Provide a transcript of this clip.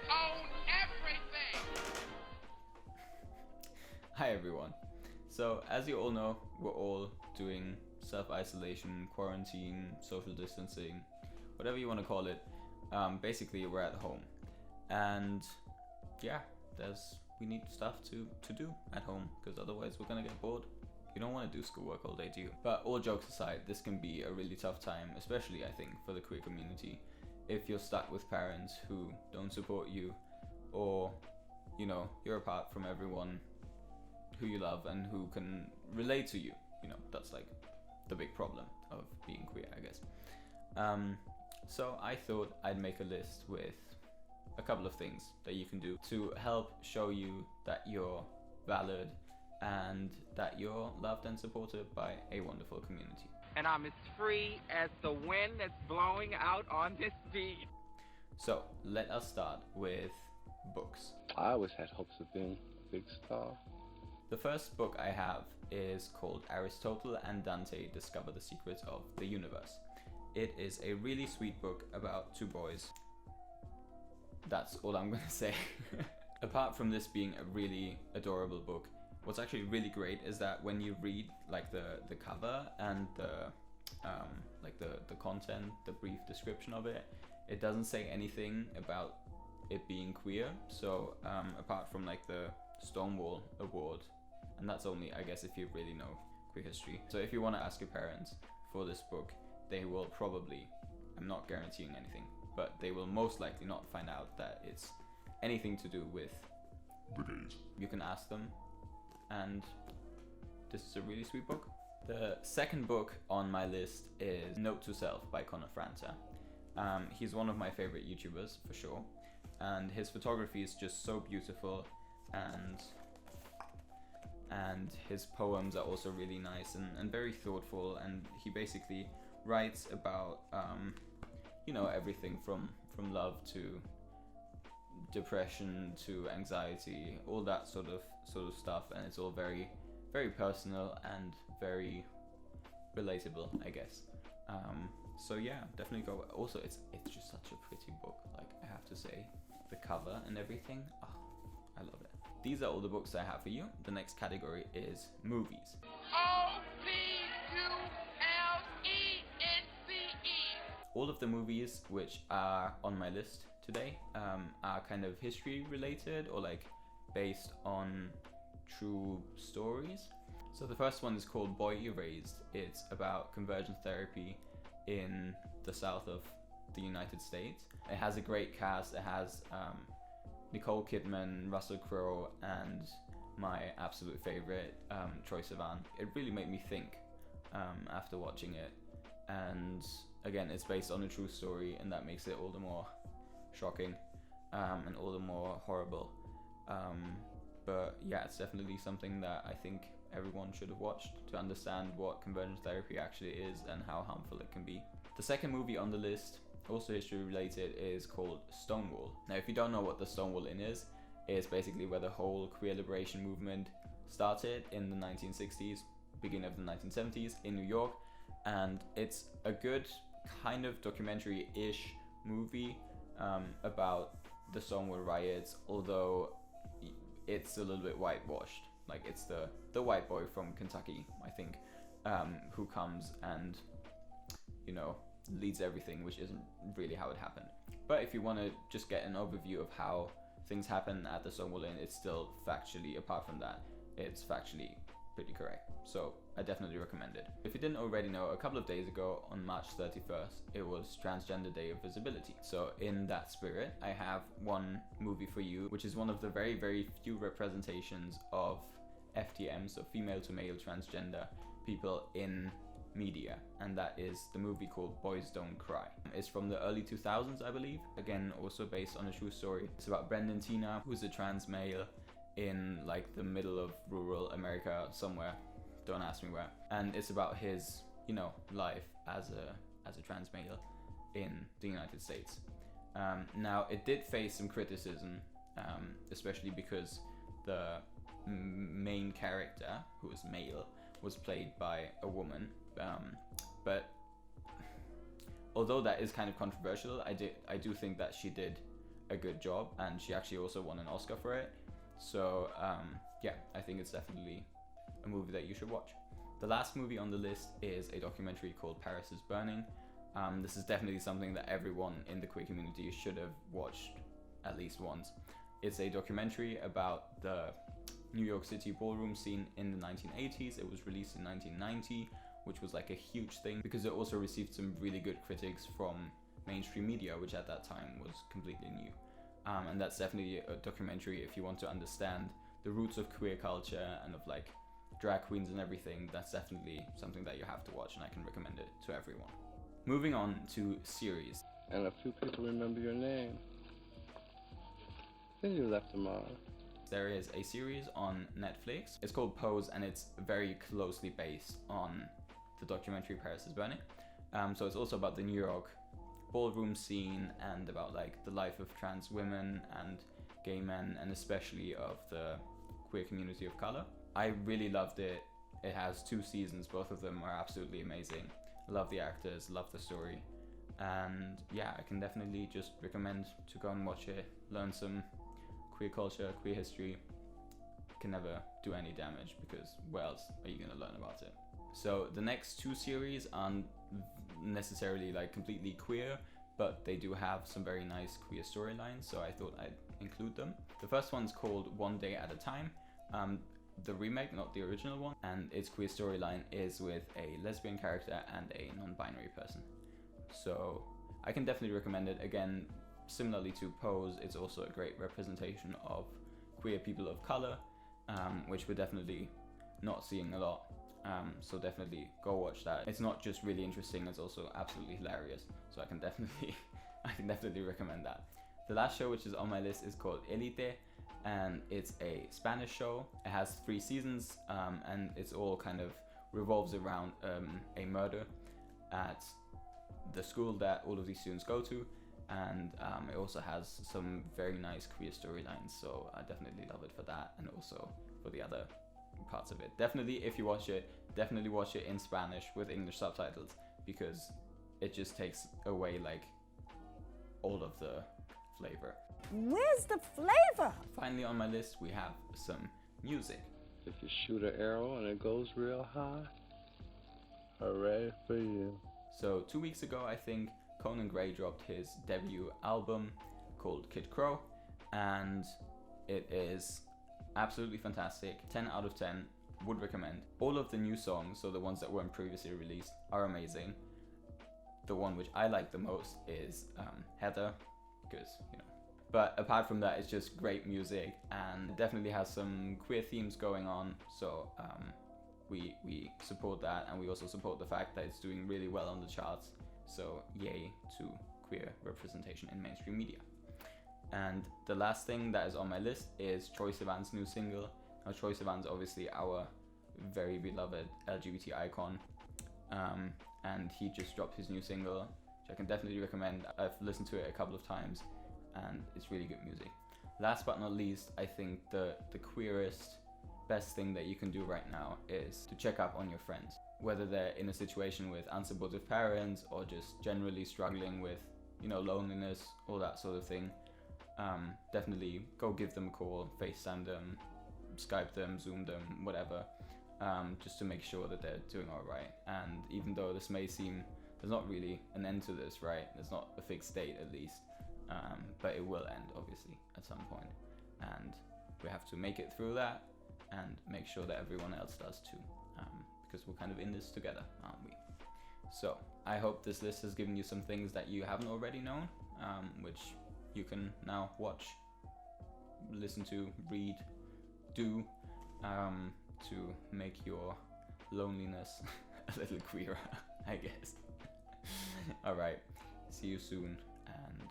own everything! Hi everyone. So as you all know, we're all doing self-isolation, quarantine, social distancing, whatever you want to call it. Basically we're at home. And yeah, we need stuff to do at home, because otherwise we're gonna get bored. You don't want to do schoolwork all day, do you? But all jokes aside, this can be a really tough time, especially I think for the queer community, if you're stuck with parents who don't support you, or you're apart from everyone who you love and who can relate to you. That's like the big problem of being queer, I guess. So I thought I'd make a list with a couple of things that you can do to help show you that you're valid and that you're loved and supported by a wonderful community. And I'm as free as the wind that's blowing out on this beach. So let us start with books. I always had hopes of being a big star. The first book I have is called Aristotle and Dante Discover the Secrets of the Universe. It is a really sweet book about two boys. That's all I'm gonna say. Apart from this being a really adorable book, what's actually really great is that when you read like the cover and the content, the brief description of it, it doesn't say anything about it being queer. So apart from like the Stonewall award, and that's only, I guess, if you really know queer history. So if you want to ask your parents for this book, they will probably, I'm not guaranteeing anything, but they will most likely not find out that it's anything to do with the gays. You can ask them, and this is a really sweet book. The second book on my list is Note to Self by Connor Franta. He's one of my favorite YouTubers for sure, and his photography is just so beautiful, and his poems are also really nice and very thoughtful, and he basically writes about everything from love to depression to anxiety, all that sort of stuff, and it's all very, very personal and very relatable, I guess. So yeah, definitely go. Also, it's just such a pretty book, like, I have to say. The cover and everything, I love it. These are all the books I have for you. The next category is movies. O-P-U-L-E-N-C-E. All of the movies which are on my list today are kind of history related or like based on true stories. So the first one is called Boy Erased. It's about conversion therapy in the south of the United States. It has a great cast. It has Nicole Kidman, Russell Crowe, and my absolute favorite, Troye Sivan. It really made me think after watching it. And again, it's based on a true story, and that makes it all the more shocking and all the more horrible. But yeah, it's definitely something that I think everyone should have watched to understand what conversion therapy actually is and how harmful it can be. The second movie on the list, also history related, is called Stonewall. Now, if you don't know what the Stonewall Inn is, it's basically where the whole queer liberation movement started in the 1960s, beginning of the 1970s in New York. And it's a good kind of documentary-ish movie about the Stonewall riots, although it's a little bit whitewashed. Like, it's the white boy from Kentucky, I think, who comes and, leads everything, which isn't really how it happened. But if you want to just get an overview of how things happen at the Stonewall Inn, it's still factually, apart from that, it's factually pretty correct. So I definitely recommend it. If you didn't already know, a couple of days ago on March 31st, it was Transgender Day of Visibility. So in that spirit, I have one movie for you, which is one of the very, very few representations of FTM, so female to male transgender people in media, and that is the movie called Boys Don't Cry. It's from the early 2000s, I believe. Again, also based on a true story. It's about Brendan Tina, who's a trans male in like the middle of rural America somewhere. Don't ask me where. And it's about his, life as a trans male in the United States. Now, it did face some criticism, especially because the main character, who was male, was played by a woman. But although that is kind of controversial, I do think that she did a good job, and she actually also won an Oscar for it. So yeah, I think it's definitely a movie that you should watch. The last movie on the list is a documentary called Paris is Burning. This is definitely something that everyone in the queer community should have watched at least once. It's a documentary about the New York City ballroom scene in the 1980s. It was released in 1990, which was like a huge thing because it also received some really good critics from mainstream media, which at that time was completely new. And that's definitely a documentary if you want to understand the roots of queer culture and of like drag queens and everything. That's definitely something that you have to watch, and I can recommend it to everyone. Moving on to series. And a few people remember your name. I think you left them on. There is a series on Netflix. It's called Pose, and it's very closely based on the documentary Paris is Burning. So it's also about the New York ballroom scene and about like the life of trans women and gay men, and especially of the queer community of color. I really loved it. It has 2 seasons. Both of them are absolutely amazing. Love the actors, love the story. And yeah, I can definitely just recommend to go and watch it, learn some queer culture, queer history. Can never do any damage, because where else are you gonna learn about it? So the next 2 series aren't necessarily like completely queer, but they do have some very nice queer storylines, so I thought I'd include them. The first one's called One Day at a Time. The remake, not the original one, and its queer storyline is with a lesbian character and a non-binary person. So I can definitely recommend it. Again, similarly to Pose, it's also a great representation of queer people of color, which we're definitely not seeing a lot. So definitely go watch that. It's not just really interesting, it's also absolutely hilarious. So I can definitely recommend that. The last show which is on my list is called Élite, and it's a Spanish show. It has 3 seasons, and it's all kind of revolves around a murder at the school that all of these students go to, and it also has some very nice queer storylines, so I definitely love it for that, and also for the other parts of it. Definitely, if you watch it, definitely watch it in Spanish with English subtitles, because it just takes away like all of the flavor. Where's the flavor? Finally on my list, we have some music. If you shoot an arrow and it goes real high, hooray for you. So 2 weeks ago, I think, Conan Gray dropped his debut album called Kid Crow, and it is absolutely fantastic. 10 out of 10, would recommend. All of the new songs, so the ones that weren't previously released, are amazing. The one which I like the most is Heather, because, you know. But apart from that, it's just great music, and it definitely has some queer themes going on, so we support that, and we also support the fact that it's doing really well on the charts, so yay to queer representation in mainstream media. And the last thing that is on my list is Troye Sivan's new single. Now, Troye Sivan's obviously our very beloved LGBT icon, and he just dropped his new single, which I can definitely recommend. I've listened to it a couple of times, and it's really good music. Last but not least, I think the queerest, best thing that you can do right now is to check up on your friends. Whether they're in a situation with unsupportive parents or just generally struggling with, you know, loneliness, all that sort of thing. Definitely go give them a call, FaceTime them, Skype them, Zoom them, whatever, just to make sure that they're doing all right. And even though this may seem, there's not really an end to this, right? There's not a fixed date at least, but it will end obviously at some point. And we have to make it through that and make sure that everyone else does too, because we're kind of in this together, aren't we? So I hope this list has given you some things that you haven't already known, which you can now watch, listen to, read, do, to make your loneliness a little queerer, I guess. All right, see you soon, and